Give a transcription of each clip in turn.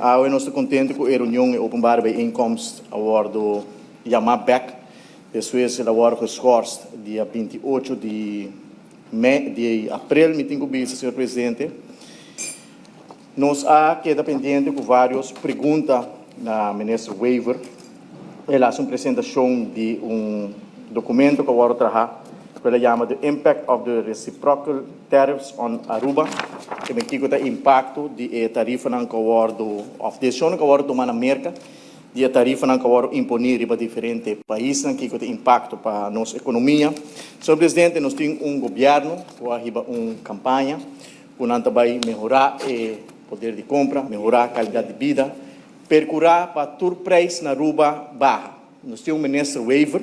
nós estamos contentes com a reunião e openbare bijeenkomst award Yamah Beck. Isso é o award geschorst dia 28 de abril, meeting com o senhor presidente. Nós queda pendente com várias perguntas na ministra Waiver. Ela fez uma apresentação de documento que eu trabalhar, que ela chama The Impact of the Reciprocal Tariffs on Aruba, que me diz o impacto de tarifa na of decisão que eu tomar na América, de tarifa na que eu imponir para diferentes países, que tem impacto para a nossa economia. Senhor presidente, nós temos governo que vai uma campanha que vai melhorar o poder de compra, melhorar a qualidade de vida, percurar para o preço na Aruba barra. Nós temos ministro Waiver,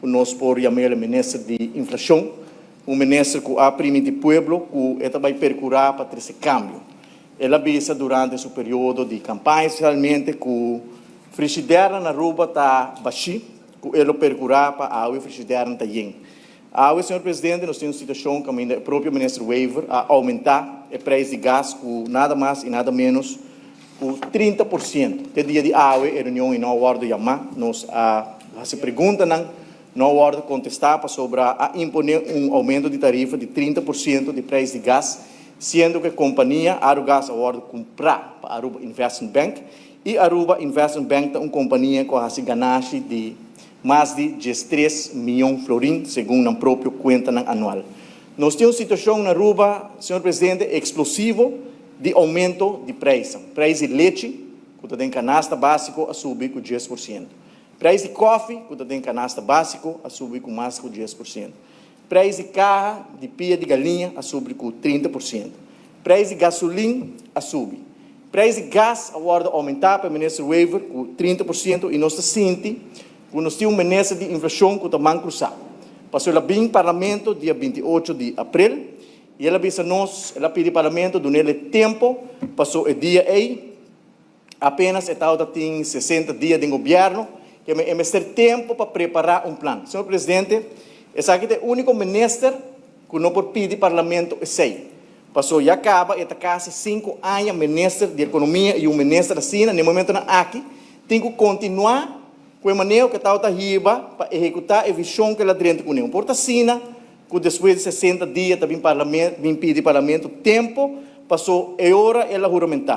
nós podemos chamar o ministro de inflação, ministro que aprime de pueblo, que vai percurar para esse câmbio. Ela visa durante esse período de campanha, especialmente que o frigideira na Aruba está baixo, que ela percurar para a água frigideira está bem. Senhor presidente, nós temos uma situação que o próprio ministro Waiver a aumentar o preço de gás com nada mais e nada menos com 30%. Até dia de água, a reunião em Nova Ordem Yamah, nós se pergunta Nova Ordem contestar sobre a imponer aumento de tarifa de 30% de preço de gás, sendo que a companhia Arugás Award comprar para a Aruba Investment Bank e a Aruba Investment Bank é uma companhia que tem ganagem de mais de 13 milhões de florins, segundo a própria conta anual. Nós temos uma situação na Aruba, senhor presidente, explosivo de aumento de preço. Preço de leite, que tem canasta básico, a subir com 10%. Preço de coffee, que tem canasta básico, a subir com mais de 10%. Preço de carne, de pia de galinha, a subir com 30%. Preço de gasolina, a subir. Preço de gás, agora aumentar para o ministro Waiver com 30%, e nós sentimos que nós temos um ministro de inflação que também cruzado. Passou ela bem parlamento dia 28 de abril, e ela disse a nós, ela pediu parlamento, deu-lhe tempo, passou o dia aí, apenas tem 60 dias de governo, que é ter tempo para preparar um plano. Senhor presidente, esse aqui é o único ministro que não pode pedir parlamento esse. Passou e acaba, está quase 5 anos ministro de economia e o ministro da China, no momento aqui, tem que continuar com a maneira que está riba para executar a visão que ela tem com ele. Por China, que depois de 60 dias, também pedir parlamento tempo, passou a hora ela juramentar.